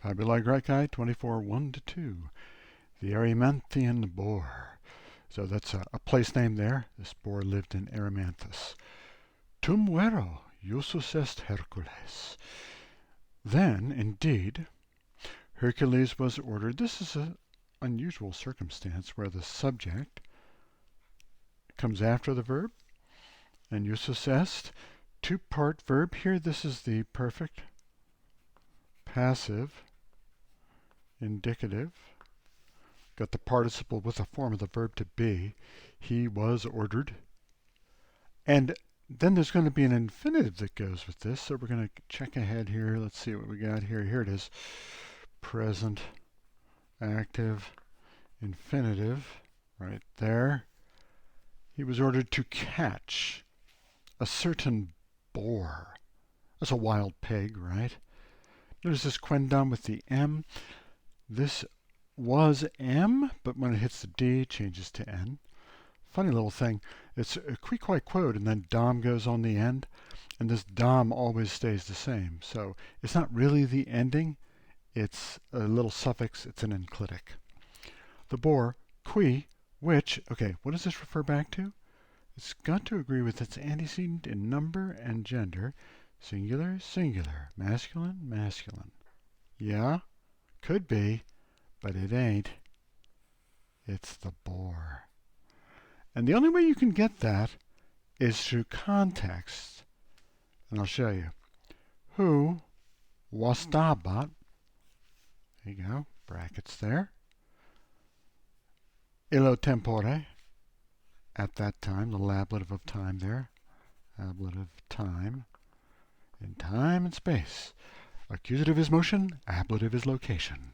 Fabulae Graecae 24, 1-2. The Erymanthian boar. So that's a place name there. This boar lived in Erymanthus. Tum vero, iusus est Hercules. Then, indeed, Hercules was ordered. This is an unusual circumstance where the subject comes after the verb, and iusus est, two-part verb here. This is the perfect, passive, indicative. Got the participle with the form of the verb to be. He was ordered. And then there's going to be an infinitive that goes with this. So we're going to check ahead here. Let's see what we got here. Here it is. Present, active, infinitive, right there. He was ordered to catch a certain boar. That's a wild pig, right? Notice this quendam with the M. This was M, but when it hits the D, it changes to N. Funny little thing. It's a qui quote, and then dom goes on the end, and this dom always stays the same. So it's not really the ending. It's a little suffix. It's an enclitic. The boar, qui, which, okay, what does this refer back to? It's got to agree with its antecedent in number and gender. Singular, singular. Masculine, masculine. Yeah, could be, but it ain't. It's the boar. And the only way you can get that is through context. And I'll show you. Who wastabat, there you go, brackets there. Illo tempore, at that time, the ablative of time there. Ablative time, in time and space. Accusative is motion, ablative is location.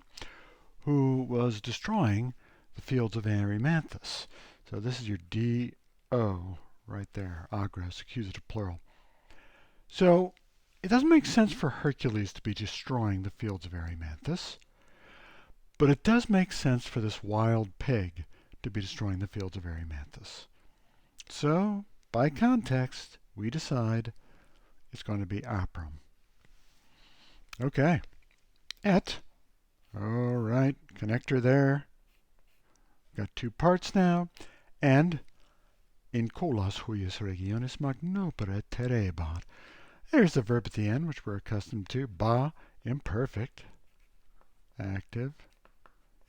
Who was destroying the fields of Erymanthus. So this is your D-O right there, agros, accusative plural. So it doesn't make sense for Hercules to be destroying the fields of Erymanthus, but it does make sense for this wild pig to be destroying the fields of Erymanthus. So, by context, we decide it's going to be aprum. Okay. Et. All right, connector there. Got two parts now. And in colas huius regionis magnopera terebat. There's the verb at the end, which we're accustomed to. Ba, imperfect, active,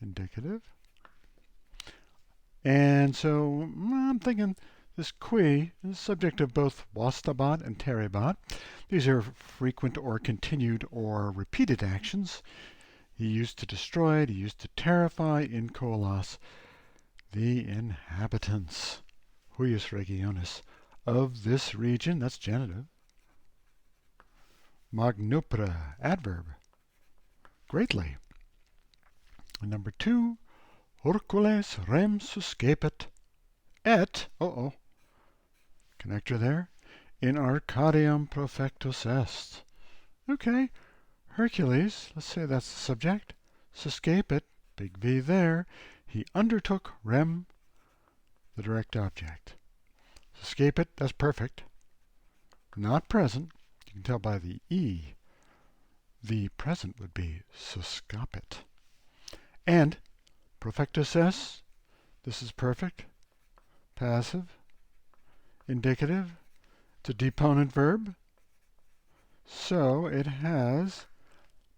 indicative. And so I'm thinking this qui is subject of both wastabat and terebat. These are frequent or continued or repeated actions. He used to destroy, he used to terrify in colas the inhabitants, huius regionis, of this region. That's genitive. Magnopera, adverb, greatly. And number 2, Hercules rem suscepit, et, connector there, in Arcadium profectus est. Okay, Hercules, let's say that's the subject, suscepit, big V there, he undertook rem, the direct object. Suscepit, that's perfect, not present. You can tell by the E, the present would be suscapit. And profectus est, this is perfect, passive, indicative, it's a deponent verb, so it has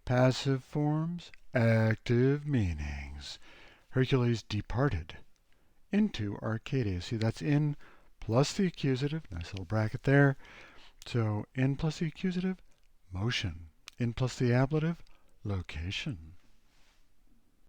passive forms, active meanings. Hercules departed into Arcadia. See, that's in plus the accusative, nice little bracket there. So in plus the accusative, motion. In plus the ablative, location.